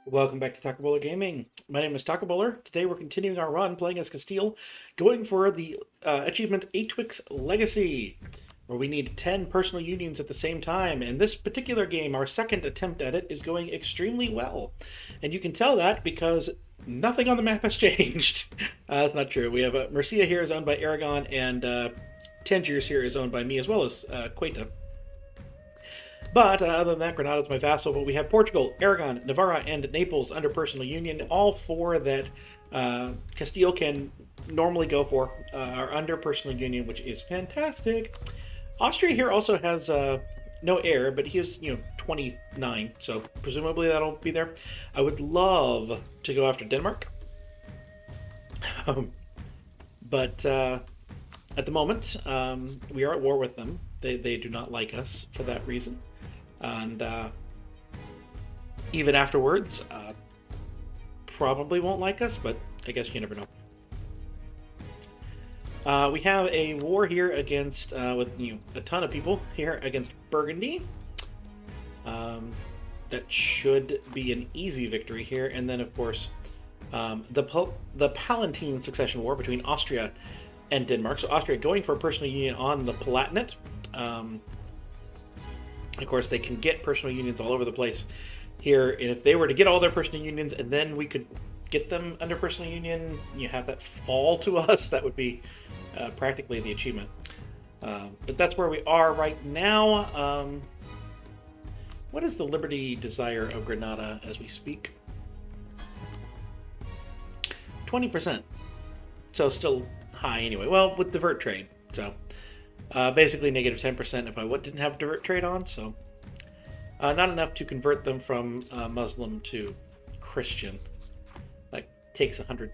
Welcome back to Taco Bowler Gaming. My name is Taco Bowler. Today we're continuing our run playing as Castile, going for the achievement Atwix Legacy, where we need 10 personal unions at the same time. And this particular game, our second attempt at it, is going extremely well. And you can tell that because nothing on the map has changed. That's not true. We have Murcia here is owned by Aragon, and Tangiers here is owned by me, as well as Queta. But other than that, Granada is my vassal. But we have Portugal, Aragon, Navarra, and Naples under personal union. All four that Castile can normally go for are under personal union, which is fantastic. Austria here also has no heir, but he is 29, so presumably that'll be there. I would love to go after Denmark, but at the moment we are at war with them. They do not like us for that reason. And even afterwards, probably won't like us, but I guess you never know. We have a war here against, with a ton of people here against Burgundy. That should be an easy victory here. And then, of course, the Palatine succession war between Austria and Denmark. So Austria going for a personal union on the Palatinate. Of course, they can get personal unions all over the place here, and if they were to get all their personal unions and then we could get them under personal union, you have that fall to us, that would be practically the achievement. But that's where we are right now. What is the liberty desire of Granada as we speak? 20%. So still high anyway. Well, with divert trade, so... basically negative 10% if I didn't have divert trade on, so not enough to convert them from Muslim to Christian. That takes 100.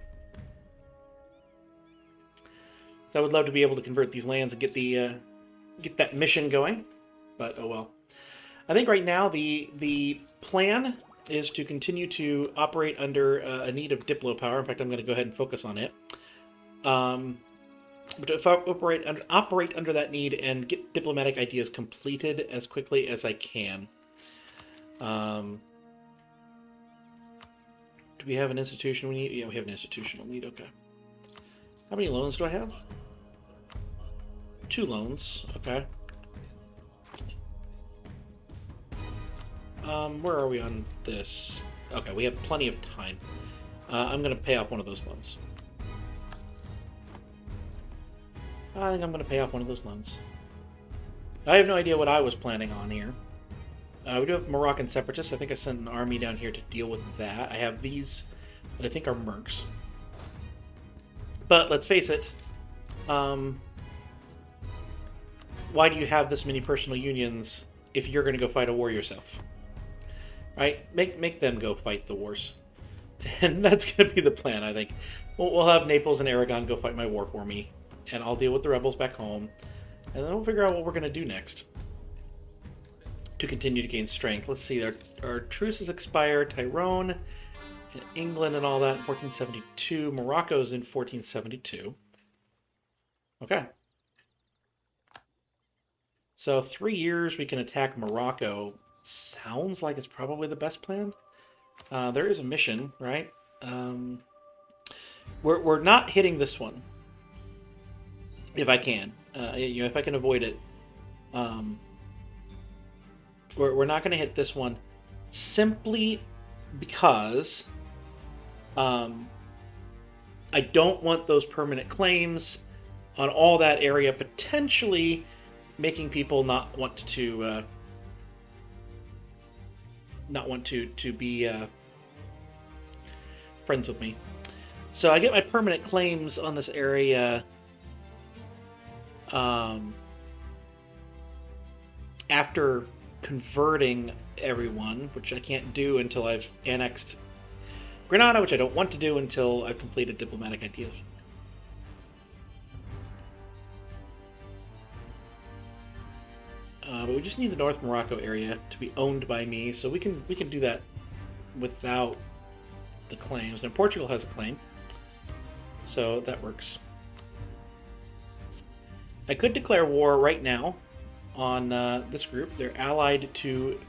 So I would love to be able to convert these lands and get that mission going, but oh well. I think right now the plan is to continue to operate under a need of Diplo power. In fact, I'm going to go ahead and focus on it. But if I operate under that need and get diplomatic ideas completed as quickly as I can. Do we have an institution we need? Yeah, we have an institutional need. Okay. How many loans do I have? 2 loans. Okay. Where are we on this? Okay, we have plenty of time. I'm going to pay off one of those loans. I think I'm going to pay off one of those loans. I have no idea what I was planning on here. We do have Moroccan Separatists. I think I sent an army down here to deal with that. I have these that I think are mercs. But let's face it, why do you have this many personal unions if you're going to go fight a war yourself? Right? Make them go fight the wars. And that's going to be the plan, I think. We'll have Naples and Aragon go fight my war for me. And I'll deal with the rebels back home. And then we'll figure out what we're going to do next. To continue to gain strength. Let's see, our truces expire. Tyrone and England and all that in 1472. Morocco's in 1472. Okay. So 3 years we can attack Morocco. Sounds like it's probably the best plan. There is a mission, right? We're not hitting this one. If I can, if I can avoid it, we're not going to hit this one simply because I don't want those permanent claims on all that area potentially making people not want to be friends with me. So I get my permanent claims on this area. After converting everyone, which I can't do until I've annexed Granada, which I don't want to do until I've completed diplomatic ideas. But we just need the North Morocco area to be owned by me, so we can do that without the claims. And Portugal has a claim, so that works. I could declare war right now on this group. They're allied to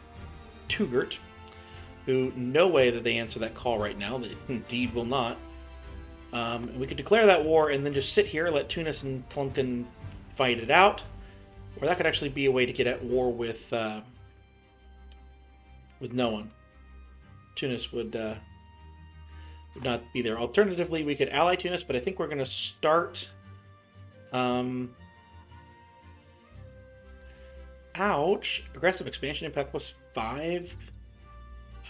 Tugert. who no way that they answer that call right now. They indeed will not. And we could declare that war and then just sit here, let Tunis and Tlemcen fight it out. Or that could actually be a way to get at war with no one. Tunis would not be there. Alternatively, we could ally Tunis, but I think we're going to start... ouch! Aggressive expansion impact was 5.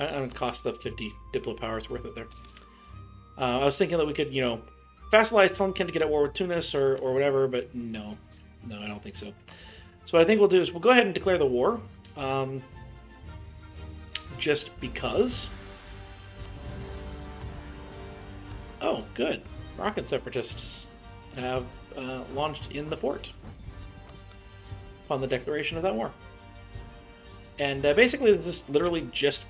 I don't know, cost of 50 Diplo power is worth it there. I was thinking that we could, you know, vassalize Tlemcen to get at war with Tunis or whatever, but no. No, I don't think so. So what I think we'll do is we'll go ahead and declare the war. Just because. Oh, good. Moroccan Separatists have launched in the port upon the declaration of that war. And basically, this is literally just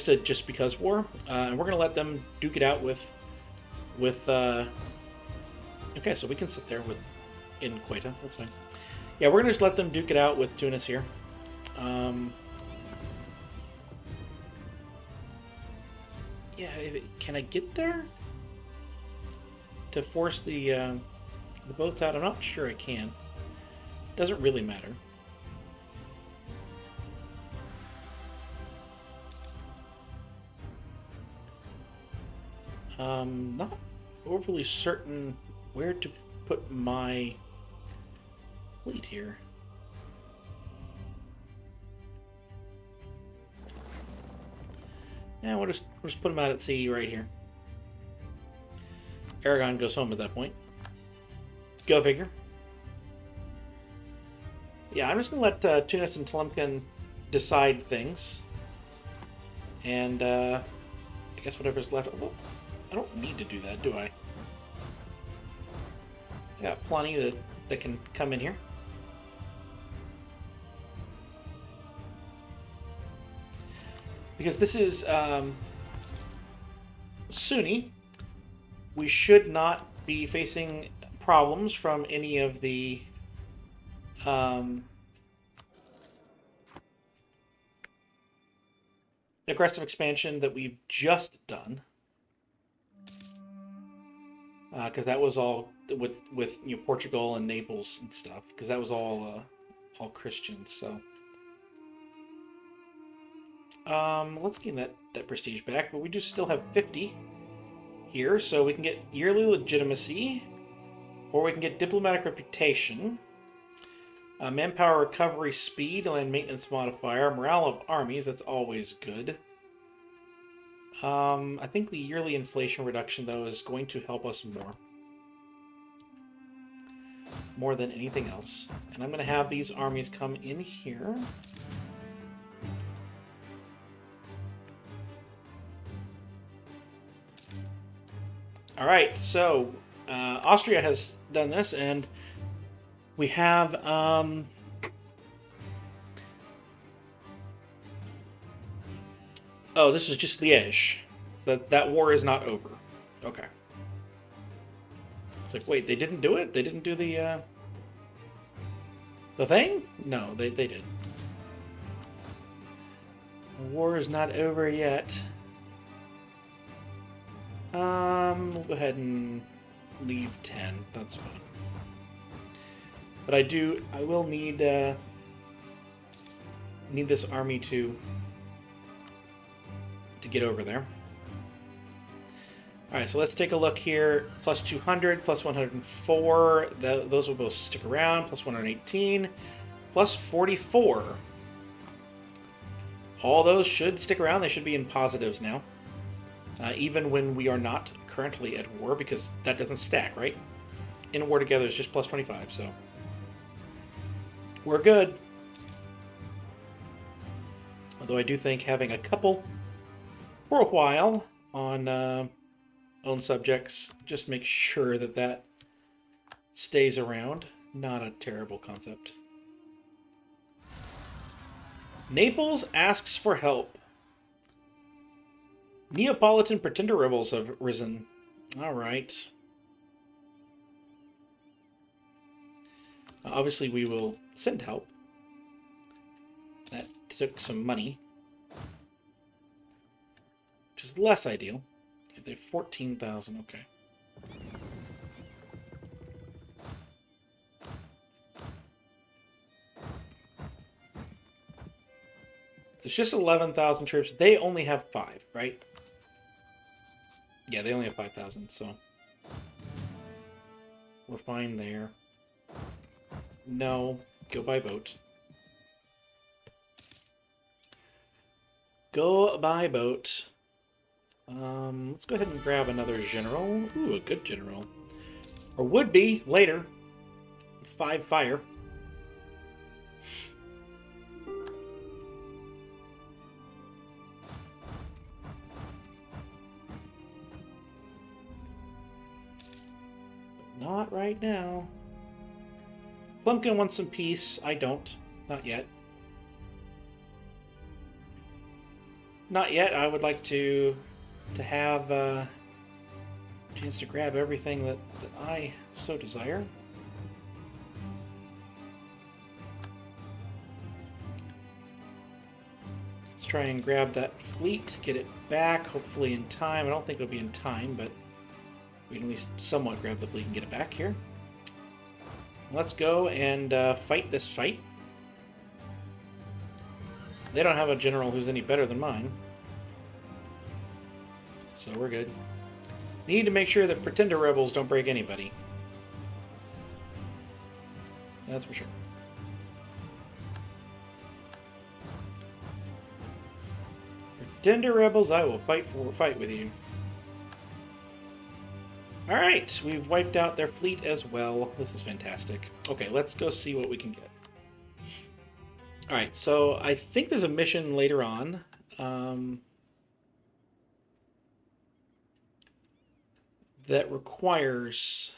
a just because war, and we're gonna let them duke it out with. Okay, so we can sit there with in Quetta. That's fine. Yeah, we're gonna just let them duke it out with Tunis here. Yeah, can I get there to force the boats out? I'm not sure I can. Doesn't really matter. Not overly certain where to put my fleet here. Yeah, we'll just put them out at sea right here. Aragon goes home at that point. Go figure. Yeah, I'm just going to let Tunis and Tlemcen decide things. And I guess whatever's left... Well, I don't need to do that, do I? I got plenty that can come in here. Because this is Sunni, we should not be facing problems from any of the aggressive expansion that we've just done. Because that was all with you know, Portugal and Naples and stuff. Because that was all Christians. So let's gain that prestige back. But we do still have 50 here, so we can get yearly legitimacy, or we can get diplomatic reputation, manpower recovery speed, land maintenance modifier, morale of armies. That's always good. I think the yearly inflation reduction, though, is going to help us more than anything else. And I'm going to have these armies come in here. All right, so Austria has done this, and we have oh, this is just Liège. That war is not over. Okay. It's like, wait, they didn't do it? They didn't do the thing? No, they did. The war is not over yet. We'll go ahead and leave 10. That's fine. But I will need this army to get over there. Alright, so let's take a look here. Plus 200, plus 104. Those will both stick around. Plus 118. Plus 44. All those should stick around. They should be in positives now. Even when we are not currently at war, because that doesn't stack, right? In a war together is just plus 25, so we're good. Although I do think having a couple for a while on own subjects just make sure that stays around. Not a terrible concept. Naples asks for help. Neapolitan pretender rebels have risen. All right. Obviously, we will send help. That took some money. which is less ideal. They have 14,000, okay. It's just 11,000 troops. They only have 5, right? Yeah, they only have 5,000, so we're fine there. No, go by boat. Go by boat. Let's go ahead and grab another general. Ooh, a good general. Or would be later. 5 fire. Not right now. Plumpkin wants some peace. I don't. Not yet. Not yet. I would like to have a chance to grab everything that I so desire. Let's try and grab that fleet, get it back, hopefully in time. I don't think it'll be in time, but we can at least somewhat grab the fleet and get it back here. Let's go and fight this fight. They don't have a general who's any better than mine. So we're good. Need to make sure that pretender rebels don't break anybody. That's for sure. Pretender rebels, I will fight with you. Alright, we've wiped out their fleet as well. This is fantastic. Okay, let's go see what we can get. Alright, so I think there's a mission later on. That requires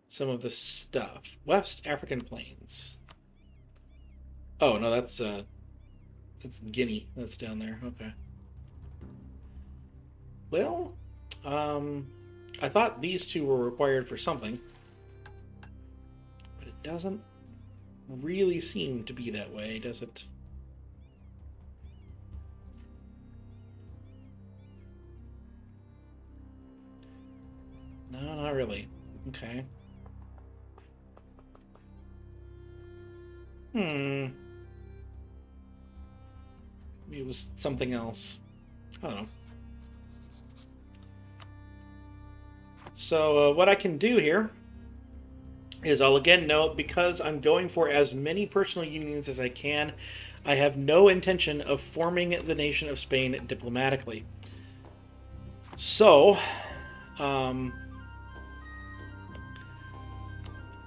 some of the stuff. West African Plains. Oh, no, that's Guinea. That's down there. Okay. Well, I thought these two were required for something, but it doesn't really seem to be that way, does it? No, not really. Okay. Maybe it was something else. I don't know. So what I can do here is I'll again note, because I'm going for as many personal unions as I can, I have no intention of forming the nation of Spain diplomatically. So,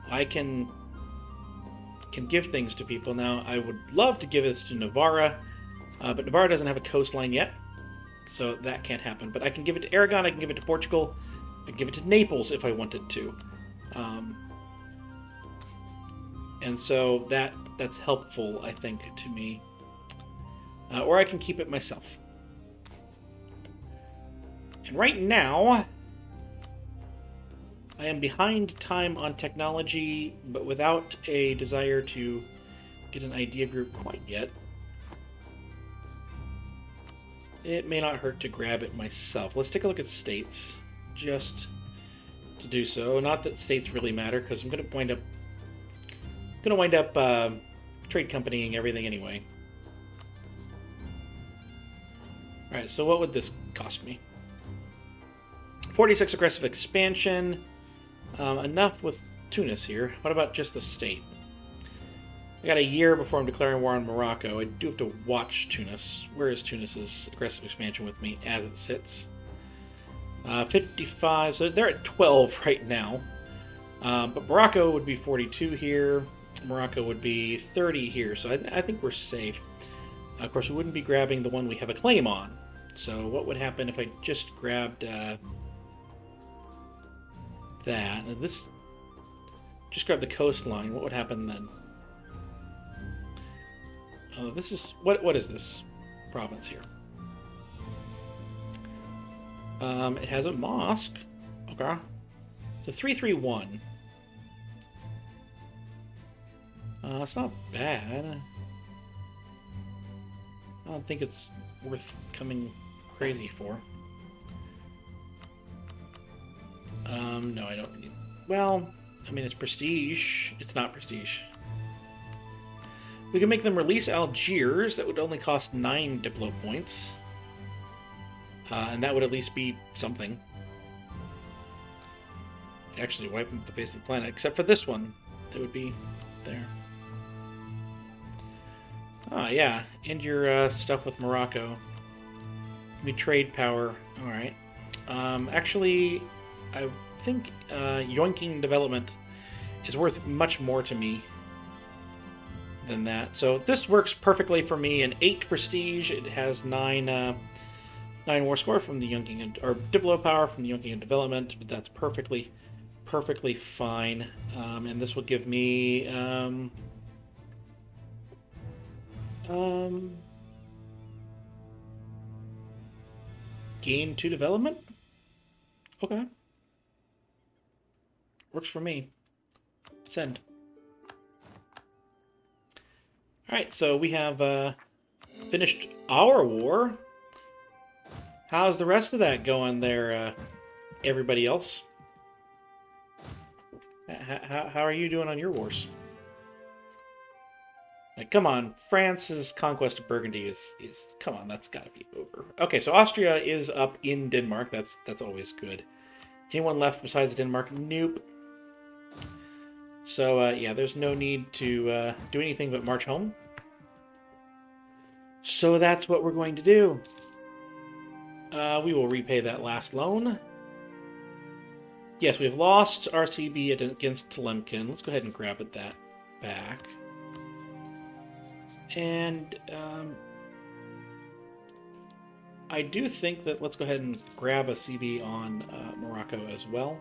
I can give things to people. Now, I would love to give this to Navarra, but Navarra doesn't have a coastline yet, so that can't happen. But I can give it to Aragon, I can give it to Portugal, I can give it to Naples if I wanted to. And so that's helpful, I think, to me. Or I can keep it myself. And right now, I am behind time on technology, but without a desire to get an idea group quite yet. It may not hurt to grab it myself. Let's take a look at states, just to do so. Not that states really matter, because I'm going to wind up trade companying everything anyway. All right, so what would this cost me? 46 aggressive expansion. Enough with Tunis here. What about just the state? I got a year before I'm declaring war on Morocco. I do have to watch Tunis. Where is Tunis's aggressive expansion with me as it sits? 55, so they're at 12 right now. But Morocco would be 42 here. Morocco would be 30 here, so I think we're safe. Of course, we wouldn't be grabbing the one we have a claim on. So what would happen if I just grabbed that? And this, just grab the coastline. What would happen then? Oh, this is what is this province here? It has a mosque. Okay, it's a 331. It's not bad. I don't think it's worth coming crazy for. No, I don't need... Well, I mean, it's prestige. It's not prestige. We can make them release Algiers. That would only cost 9 Diplo points. And that would at least be something. Actually, wipe them off the face of the planet. Except for this one. That would be there. Ah, yeah. And your stuff with Morocco. We trade power. Alright. Actually, I think yoinking development is worth much more to me than that. So this works perfectly for me. An 8 prestige. It has 9 war score from the yoinking or Diplo power from the yoinking and development, but that's perfectly fine. And this will give me gain 2 development. Okay, works for me. Send. All right, so we have finished our war. How's the rest of that going there, everybody else? How are you doing on your wars? Like, come on, France's conquest of Burgundy is come on, that's got to be over. Okay, so Austria is up in Denmark. That's always good. Anyone left besides Denmark? Nope. So yeah, there's no need to do anything but march home. So that's what we're going to do. We will repay that last loan. Yes, we have lost RCB against Tlemcen. Let's go ahead and grab that back. And I do think that let's go ahead and grab a CB on Morocco as well.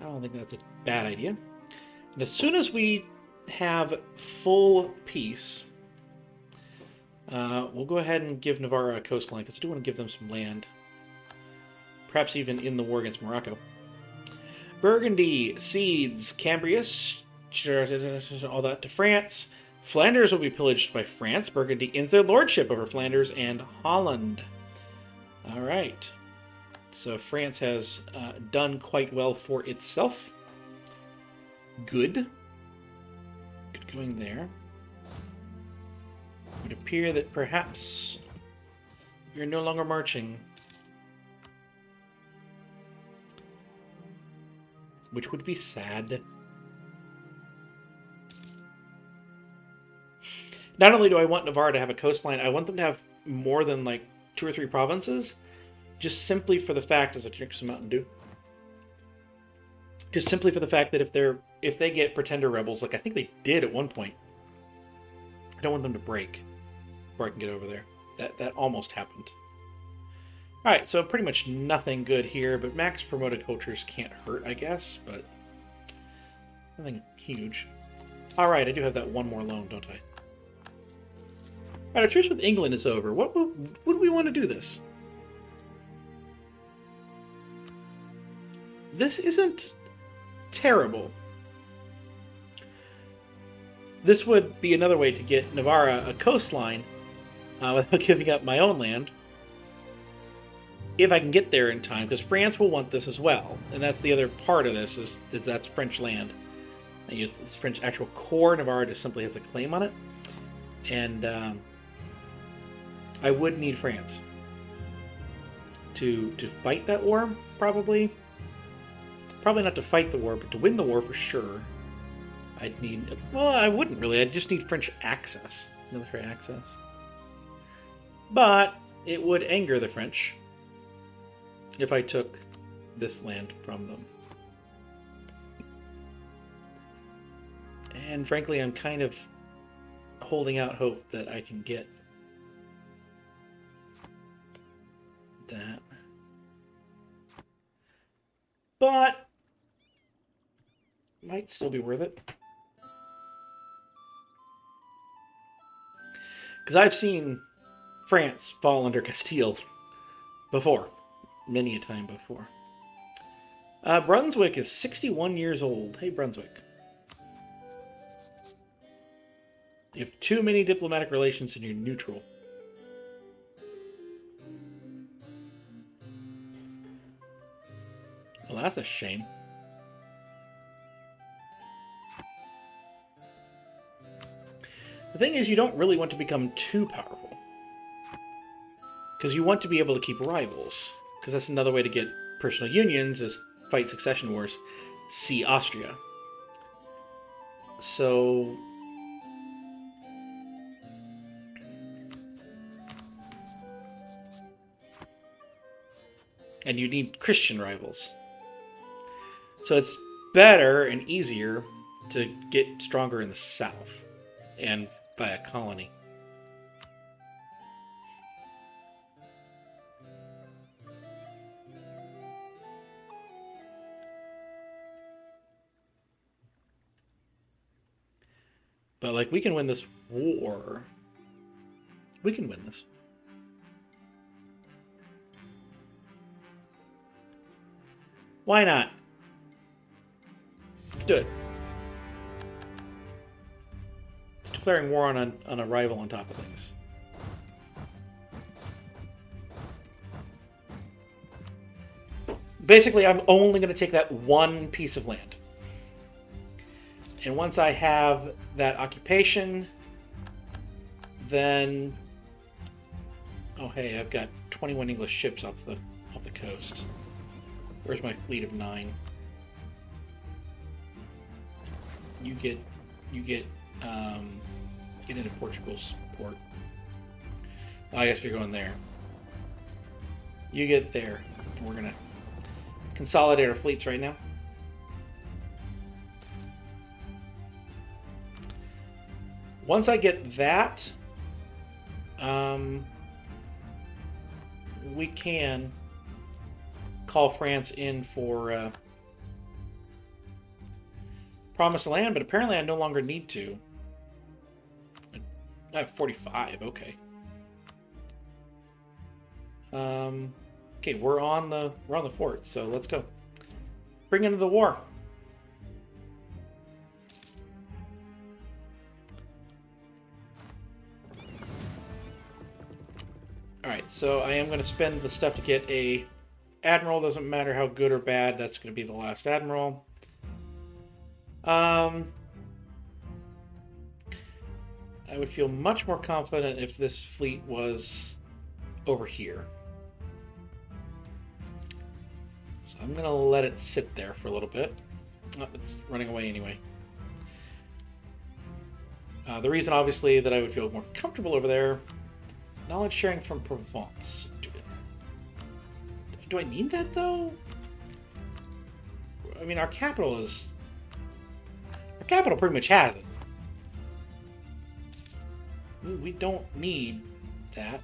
I don't think that's a bad idea. And as soon as we have full peace, we'll go ahead and give Navarra a coastline, because I do want to give them some land. Perhaps even in the war against Morocco. Burgundy cedes Cambrius, all that to France. Flanders will be pillaged by France. Burgundy ends their lordship over Flanders and Holland. All right. So France has done quite well for itself. Good. Good going there. It would appear that perhaps we are no longer marching. Which would be sad. Not only do I want Navarre to have a coastline, I want them to have more than like 2 or 3 provinces. Just simply for the fact, as I drink some Mountain Dew. Just simply for the fact that if they get pretender rebels, like I think they did at one point, I don't want them to break before I can get over there. That almost happened. Alright, so pretty much nothing good here, but max promoted cultures can't hurt, I guess, but nothing huge. Alright, I do have that one more loan, don't I? Alright, our truce with England is over. What do we want to do this? This isn't terrible. This would be another way to get Navarra a coastline without giving up my own land. If I can get there in time, because France will want this as well. And that's the other part of this, is that's French land. And it's French actual core. Navarra just simply has a claim on it. And I would need France to fight that war, probably. Probably not to fight the war, but to win the war for sure. I'd need... Well, I wouldn't really. I'd just need French access. Military access. But it would anger the French if I took this land from them. And frankly, I'm kind of holding out hope that I can get that. But might still be worth it. Because I've seen France fall under Castile before. Many a time before. Brunswick is 61 years old. Hey, Brunswick. You have too many diplomatic relations and you're neutral. Well, that's a shame. The thing is, you don't really want to become too powerful. Because you want to be able to keep rivals. Because that's another way to get personal unions, is fight succession wars. See Austria. So... and you need Christian rivals. So it's better and easier to get stronger in the south and by a colony. But, like, we can win this war. We can win this. Why not? Let's do it. It's declaring war on a rival on top of things. Basically, I'm only going to take that one piece of land. And once I have that occupation, then... oh, hey, I've got 21 English ships off the coast. Where's my fleet of 9? You get into Portugal's port. Oh, I guess you're going there. You get there. We're gonna consolidate our fleets right now. Once I get that, we can call France in for Promised Land, but apparently I no longer need to. I have 45. Okay. Okay, we're on the fort, so let's go. Bring into the war. Alright, so I am going to spend the stuff to get a admiral. Doesn't matter how good or bad, that's going to be the last admiral. I would feel much more confident if this fleet was over here. So I'm going to let it sit there for a little bit. Oh, it's running away anyway. The reason, obviously, that I would feel more comfortable over there, knowledge sharing from Provence. Do I need that, though? I mean, our capital pretty much has it. We don't need that.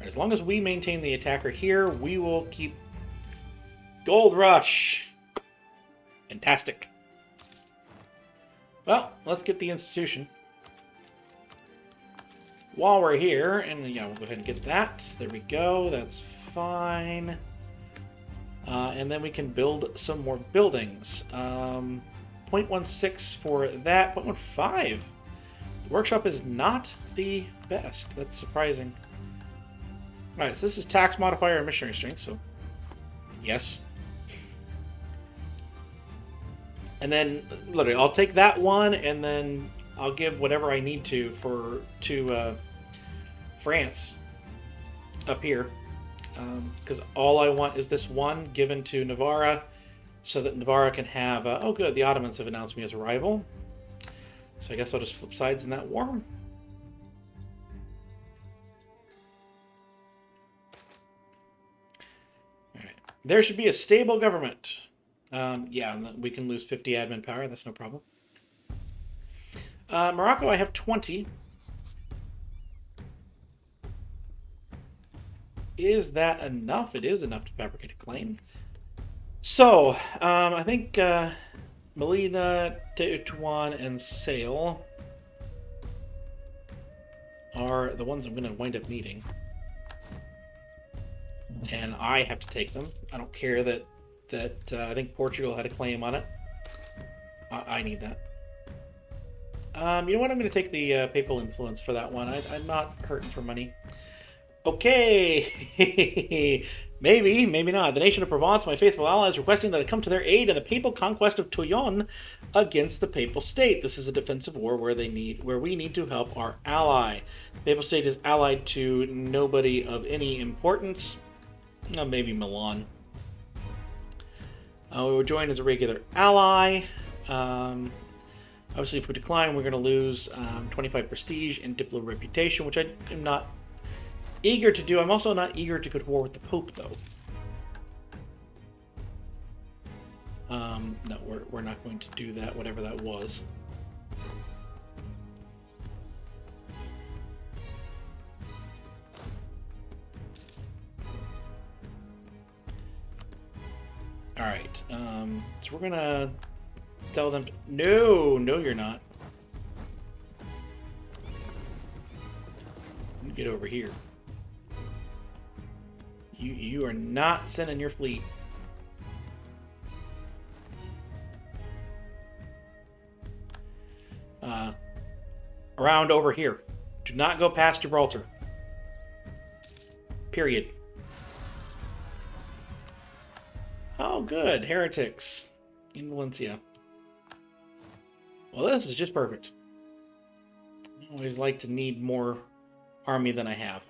As long as we maintain the attacker here, we will keep Gold Rush. Fantastic. Well, let's get the institution. While we're here, and yeah, we'll go ahead and get that. There we go. That's fine. And then we can build some more buildings. 0.16 for that. 0.15. The workshop is not the best. That's surprising. Alright, so this is tax modifier and missionary strength, so yes. And then, literally, I'll take that one, and then I'll give whatever I need to France up here. Because all I want is this one given to Navarra, so that Navarra can have... oh, good, the Ottomans have announced me as a rival. So I guess I'll just flip sides in that war. Alright. There should be a stable government. Yeah, we can lose 50 admin power. That's no problem. Morocco, I have 20. Is that enough? It is enough to fabricate a claim. So, I think Melina, Tetuan, and Sale are the ones I'm going to wind up needing. And I have to take them. I don't care that I think Portugal had a claim on it. I need that. You know what? I'm going to take the papal influence for that one. I'm not hurting for money. Okay. Maybe, maybe not. The nation of Provence, my faithful allies, requesting that I come to their aid in the papal conquest of Toyon against the papal state. This is a defensive war where we need to help our ally. The papal state is allied to nobody of any importance. Maybe Milan. We will join as a regular ally. Obviously, if we decline, we're going to lose 25 prestige and diplo reputation, which I am not eager to do. I'm also not eager to go to war with the Pope, though. No, we're not going to do that, whatever that was. Alright, so we're gonna tell them to... No, you're not. You get over here. You are not sending your fleet. Around over here. Do not go past Gibraltar. Period. Oh, good. Heretics in Valencia. Well, this is just perfect. I always like to need more army than I have.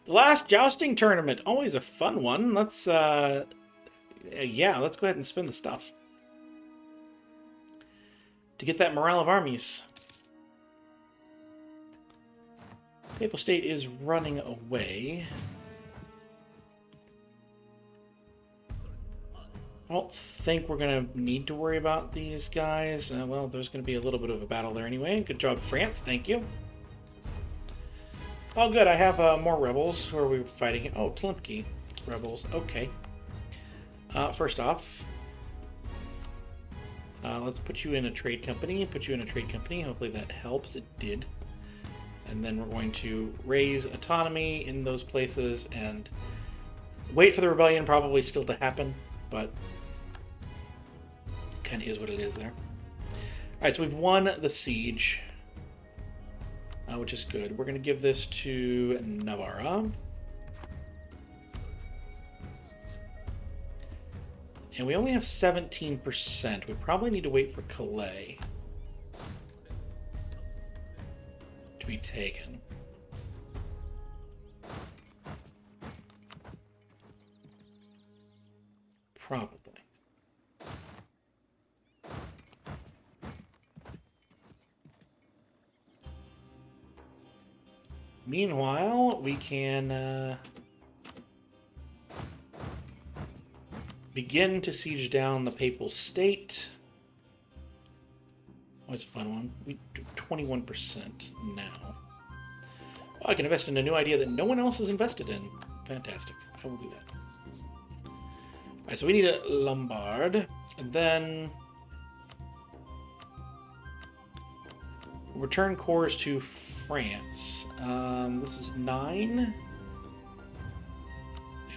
The last jousting tournament. Always a fun one. Let's, yeah, let's go ahead and spin the stuff. To get that morale of armies. Papal State is running away. I don't think we're going to need to worry about these guys. Well, there's going to be a little bit of a battle there anyway. Good job, France. Thank you. Oh, good. I have more rebels. Who are we fighting? Oh, Tlimpke rebels. Okay. First off, let's put you in a trade company. Hopefully that helps. It did. And then we're going to raise autonomy in those places and wait for the rebellion probably still to happen, but kind of is what it is there. All right, so we've won the siege, which is good. We're going to give this to Navarra. And we only have 17%. We probably need to wait for Calais to be taken. Probably. Meanwhile, we can begin to siege down the Papal State. Oh, it's a fun one. We do 21% now. Oh, I can invest in a new idea that no one else is invested in. Fantastic. I will do that. Alright, so we need a Lombard. And then return cores to France. This is 9.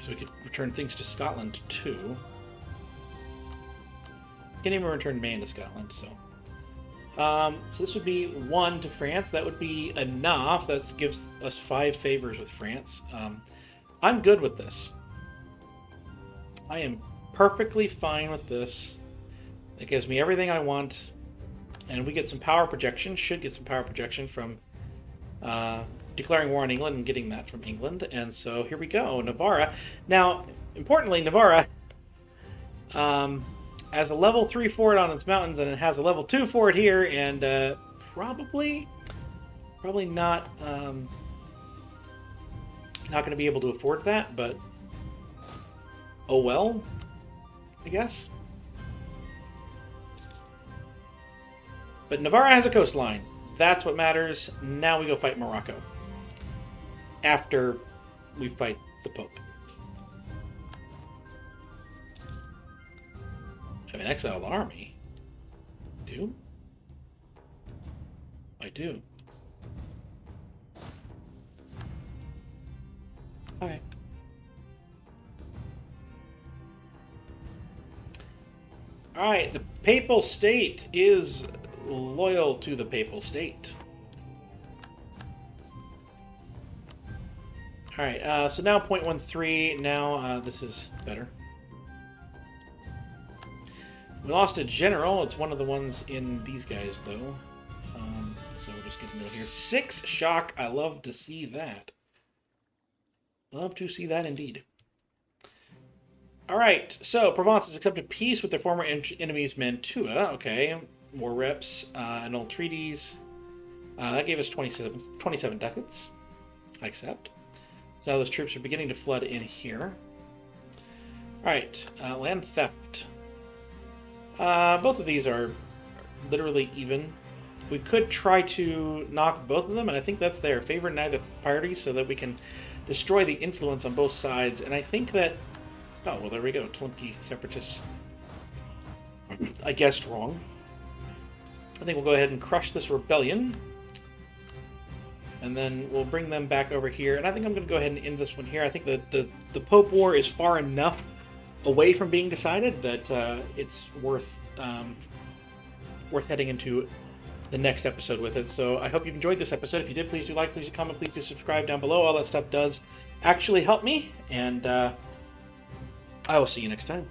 So we could return things to Scotland too. Can't even return man to Scotland, so. So this would be 1 to France. That would be enough. That gives us 5 favors with France. I'm good with this. I am perfectly fine with this. It gives me everything I want. And we get some power projection. Should get some power projection from declaring war on England and getting that from England. And so here we go. Navarra. Now, importantly, Navarra has a level 3 fort on its mountains, and it has a level 2 fort here, and probably not going to be able to afford that, but oh well, I guess. But Navarra has a coastline. That's what matters. Now we go fight Morocco. After we fight the Pope. I have an exiled army. Do? I do. Alright. Alright, the Papal State is loyal to the Papal State. Alright, so now 0.13. Now this is better. We lost a general. It's one of the ones in these guys, though. So we're just getting to it here. 6 shock. I love to see that. Love to see that indeed. Alright, so Provence has accepted peace with their former enemies, Mantua. Okay, more reps, annulled treaties. That gave us 27 ducats. I accept. So now those troops are beginning to flood in here. Alright, land theft. Both of these are literally even. We could try to knock both of them, and I think that's their favor, neither party, so that we can destroy the influence on both sides. And I think that... Oh, well, there we go. Moroccan Separatists. I guessed wrong. I think we'll go ahead and crush this rebellion. And then we'll bring them back over here. And I think I'm going to go ahead and end this one here. I think the Pope War is far enough away from being decided that it's worth heading into the next episode with it. So I hope you've enjoyed this episode. If you did, please do like, please do comment, please do subscribe down below. All that stuff does actually help me. And I will see you next time.